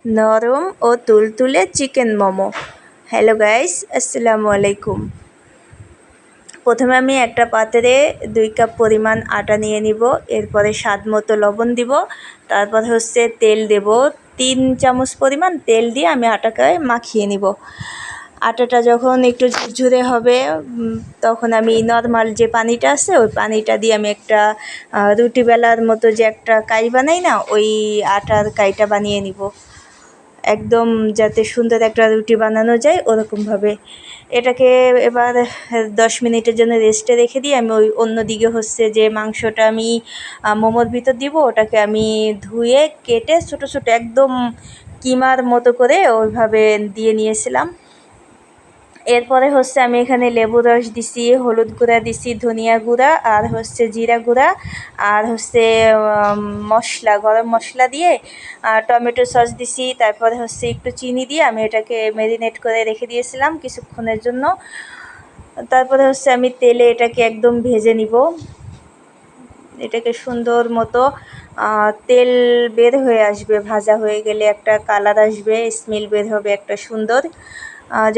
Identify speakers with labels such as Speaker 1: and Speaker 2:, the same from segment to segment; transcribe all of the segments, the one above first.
Speaker 1: নরম ও তুলতুলে chicken momo. Hello guys, আসসালামু আলাইকুম। প্রথমে আমি একটা পাত্রে 2 কাপ পরিমাণ আটা নিয়ে নিব। এরপরে স্বাদ মতো লবণ দিব। তারপর তেল দেব 3 চামচ পরিমাণ তেল দিয়ে আমি আটাকে মাখিয়ে নিব। আটাটা যখন একটু ঝুরঝুরে হবে তখন আমি নর্মাল যে পানিটা আছে ওই পানিটা দিয়ে আমি একটা রুটি বেলার মতো যে একটা কাই বানাই না, ওই আটার কাইটা বানিয়ে নিব। একদম যাতে সুন্দর একটা রুটি বানানো যায় ওরকমভাবে। এটাকে এবার 10 মিনিটের জন্য রেস্টে রেখে দিয়ে আমি ওই অন্যদিকে যে মাংসটা আমি মোমোর ভিতর দিব ওটাকে আমি ধুয়ে কেটে ছোটো ছোটো একদম কিমার মতো করে ওইভাবে দিয়ে নিয়েছিলাম। এরপরে আমি এখানে লেবুর রস দিছি, হলুদ গুঁড়া দিছি, ধনিয়া গুঁড়া আর জিরা গুঁড়া আর মশলা, গরম মশলা দিয়ে টমেটো সস দিছি। তারপরে একটু চিনি দিয়ে আমি এটাকে ম্যারিনেট করে রেখে দিয়েছিলাম কিছুক্ষণের জন্য। তারপরে আমি তেলে এটাকে একদম ভেজে নিব। এটাকে সুন্দর মতো তেল বের হয়ে আসবে, ভাজা হয়ে গেলে একটা কালার আসবে, স্মেল বের হবে একটা সুন্দর।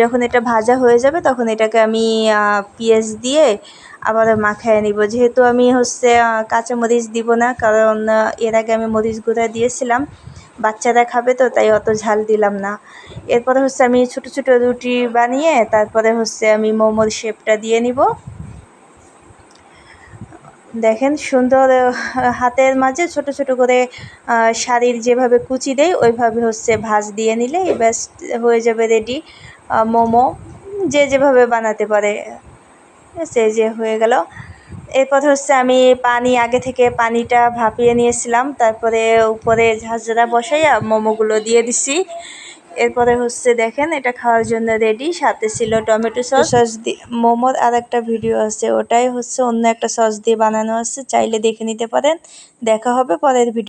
Speaker 1: যখন এটা ভাজা হয়ে যাবে তখন এটাকে আমি পেঁয়াজ দিয়ে আবার মাখায় নিব। যেহেতু আমি কাঁচামরিচ দিব না, কারণ এর আগে আমি মরিচ গুঁড়া দিয়েছিলাম, বাচ্চারা খাবে তো তাই অত ঝাল দিলাম না। এরপরে আমি ছোটো ছোটো রুটি বানিয়ে তারপরে আমি মোমোর শেপটা দিয়ে নিব। দেখেন সুন্দর হাতের মাঝে ছোট ছোট করে শাড়ির যেভাবে কুচি দেয় ওইভাবে ভাঁজ দিয়ে নিলেই ব্যাস হয়ে যাবে রেডি মোমো। যে যেভাবে বানাতে পারে, সে যে হয়ে গেল। এরপর আমি আগে থেকে পানিটা ভাপিয়ে নিয়েছিলাম, তারপরে উপরে ঝাঁঝরা বসাইয়া মোমোগুলো দিয়ে দিছি। এরপরে দেখেন এটা খাওয়ার জন্য রেডি। সাথে ছিল টমেটো সস দিয়ে। মোমোর আর একটা ভিডিও আছে, ওটাই অন্য একটা সস দিয়ে বানানো আছে, চাইলে দেখে নিতে পারেন। দেখা হবে পরের ভিডিও।